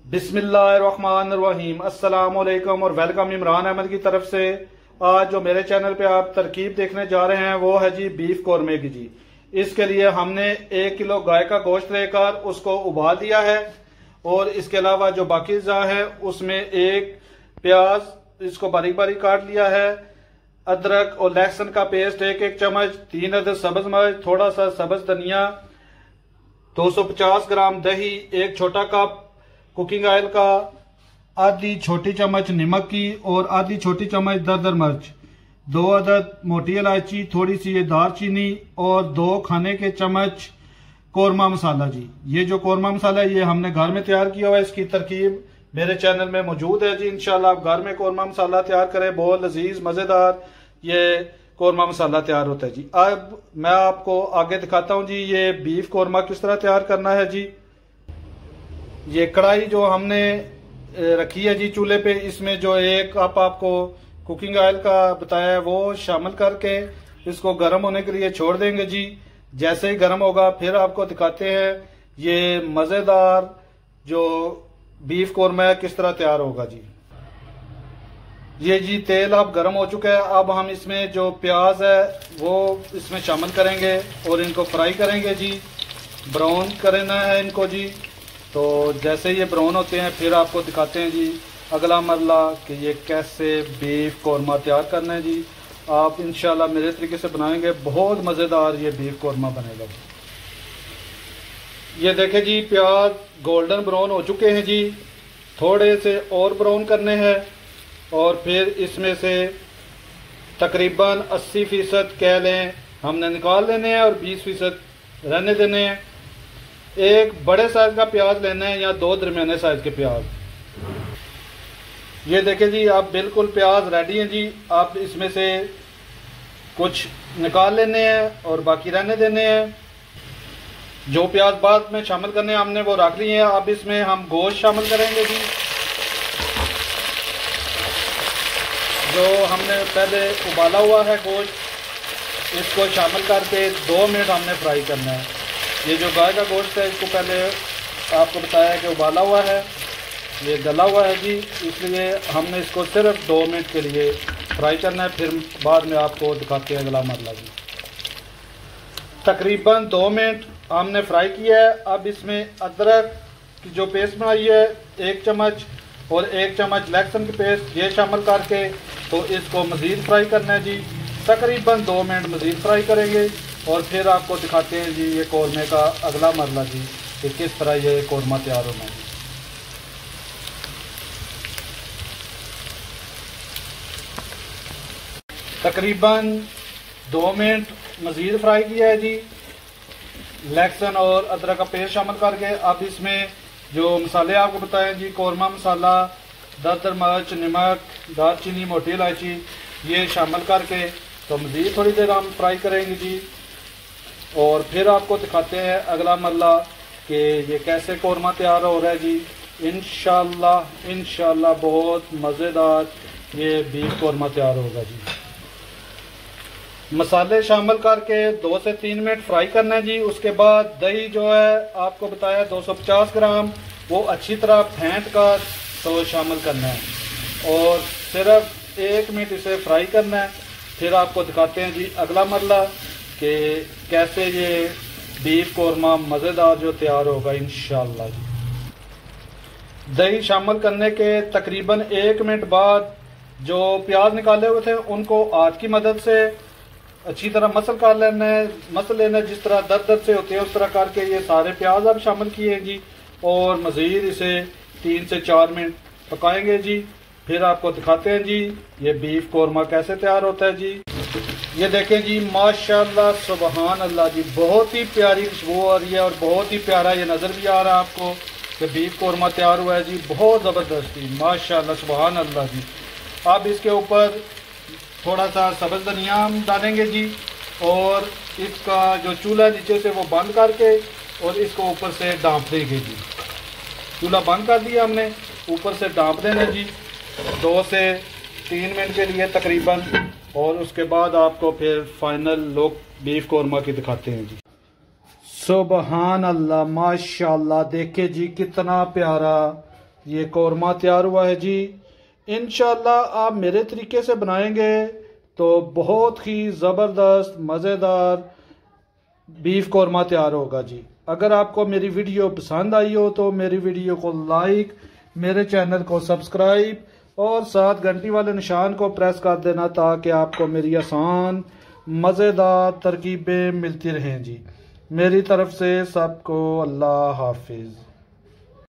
बिस्मिल्लाहिर्रहमानिर्रहीम। अस्सलाम वालेकुम और वेलकम इमरान अहमद की तरफ से। आज जो मेरे चैनल पे आप तरकीब देखने जा रहे हैं वो है जी बीफ कौरमे की जी। इसके लिए हमने 1 किलो गाय का गोश्त लेकर उसको उबाल दिया है और इसके अलावा जो बाकी अज़्ज़ा है उसमें एक प्याज इसको बारीक बारीक काट लिया है, अदरक और लहसुन का पेस्ट एक चम्मच, 3 अदद सब्ज मिर्च, थोड़ा सा सब्ज धनिया, 250 ग्राम दही, एक छोटा कप कुकिंग ऑयल का, आधी छोटी चम्मच नमक की और आधी छोटी चम्मच दरदर मिर्च, 2 अदद मोटी इलायची, थोड़ी सी ये दालचीनी और 2 खाने के चम्मच कौरमा मसाला जी। ये जो कौरमा मसाला है ये हमने घर में तैयार किया हुआ है। इसकी तरकीब मेरे चैनल में मौजूद है जी। इंशाल्लाह आप घर में कौरमा मसाला तैयार करें, बहुत लजीज मजेदार ये कौरमा मसाला तैयार होता है जी। अब मैं आपको आगे दिखाता हूँ जी ये बीफ कौरमा किस तरह तैयार करना है जी। ये कढ़ाई जो हमने रखी है जी चूल्हे पे, इसमें जो एक कप आपको कुकिंग ऑयल का बताया है वो शामिल करके इसको गर्म होने के लिए छोड़ देंगे जी। जैसे ही गर्म होगा फिर आपको दिखाते हैं ये मजेदार जो बीफ कौरमा है किस तरह तैयार होगा जी। ये जी तेल अब गर्म हो चुका है। अब हम इसमें जो प्याज है वो इसमें शामिल करेंगे और इनको फ्राई करेंगे जी, ब्राउन करना है इनको जी। तो जैसे ये ब्राउन होते हैं फिर आपको दिखाते हैं जी अगला मरला कि ये कैसे बीफ कौरमा तैयार करना है जी। आप इंशाल्लाह मेरे तरीके से बनाएंगे, बहुत मज़ेदार ये बीफ कौरमा बनेगा जी। ये देखें जी प्याज गोल्डन ब्राउन हो चुके हैं जी, थोड़े से और ब्राउन करने हैं और फिर इसमें से तकरीबन 80% कह लें हमने निकाल लेने हैं और 20% रहने देने हैं। एक बड़े साइज का प्याज लेना है या 2 दरमियाने साइज के प्याज। ये देखें जी आप बिल्कुल प्याज रेडी हैं जी। आप इसमें से कुछ निकाल लेने हैं और बाकी रहने देने हैं। जो प्याज बाद में शामिल करने हैं हमने वो रख लिए हैं। अब इसमें हम गोश्त शामिल करेंगे जी, जो हमने पहले उबाला हुआ है गोश्त, इसको शामिल करके 2 मिनट हमने फ्राई करना है। ये जो गाय का गोश्त है इसको पहले आपको बताया है कि उबाला हुआ है, ये गला हुआ है जी, इसलिए हमने इसको सिर्फ 2 मिनट के लिए फ्राई करना है। फिर बाद में आपको दिखाते हैं अगला मरला जी। तकरीबन 2 मिनट हमने फ्राई किया है। अब इसमें अदरक की जो पेस्ट बनाई है 1 चम्मच और 1 चम्मच लहसुन की पेस्ट ये शामिल करके तो इसको मज़ीद फ्राई करना है जी। तकरीबन 2 मिनट मज़ीद फ्राई करेंगे और फिर आपको दिखाते हैं जी ये कौरमे का अगला मरला जी कि किस तरह ये कौरमा तैयार होना है। तकरीबन 2 मिनट मज़ीद फ्राई किया है जी लहसुन और अदरक का पेस्ट शामिल करके। अब इसमें जो मसाले आपको बताए जी, कौरमा मसाला, दरदर मिर्च, नमक, दालचीनी, मोटी इलायची ये शामिल करके तो मज़ीद थोड़ी देर हम फ्राई करेंगे जी। और फिर आपको दिखाते हैं अगला मरला कि ये कैसे कौरमा तैयार हो रहा है जी। इंशाल्लाह बहुत मज़ेदार ये बीफ कौरमा तैयार होगा जी। मसाले शामिल करके 2 से 3 मिनट फ्राई करना है जी। उसके बाद दही जो है आपको बताया 250 ग्राम वो अच्छी तरह फेंट कर तो शामिल करना है और सिर्फ 1 मिनट इसे फ्राई करना है। फिर आपको दिखाते हैं जी अगला मरला कि कैसे ये बीफ कौरमा मज़ेदार जो तैयार होगा इंशाल्लाह जी। दही शामिल करने के तकरीबन 1 मिनट बाद जो प्याज निकाले हुए थे उनको हाथ की मदद से अच्छी तरह मसल कर लेना है, मसल लेना है जिस तरह दर्द से होते हैं उस तरह करके ये सारे प्याज अब शामिल किए जी और मज़ीद इसे 3 से 4 मिनट पकाएंगे जी। फिर आपको दिखाते हैं जी ये बीफ कौरमा कैसे तैयार होता है जी। ये देखें जी माशाल्लाह सुबहान अल्लाह जी, बहुत ही प्यारी खुशबू आ रही है और बहुत ही प्यारा ये नज़र भी आ रहा है आपको कि बीफ कौरमा तैयार हुआ है जी, बहुत ज़बरदस्ती माशाल्लाह सुबहान अल्लाह जी। अब इसके ऊपर थोड़ा सा सब्ज़ धनिया हम डालेंगे जी और इसका जो चूल्हा नीचे से वो बंद करके और इसको ऊपर से डांप देंगे जी। चूल्हा बंद कर दिया हमने, ऊपर से डांप देना जी 2 से 3 मिनट के लिए तकरीबन और उसके बाद आपको फिर फाइनल लुक बीफ कौरमा की दिखाते हैं जी। सुबहान अल्लाह माशाल्लाह, देखे जी कितना प्यारा ये कौरमा तैयार हुआ है जी। इंशाल्लाह आप मेरे तरीके से बनाएंगे तो बहुत ही ज़बरदस्त मज़ेदार बीफ कौरमा तैयार होगा जी। अगर आपको मेरी वीडियो पसंद आई हो तो मेरी वीडियो को लाइक, मेरे चैनल को सब्सक्राइब और साथ घंटी वाले निशान को प्रेस कर देना ताकि आपको मेरी आसान मज़ेदार तरकीबें मिलती रहें जी। मेरी तरफ से सबको अल्लाह हाफिज़।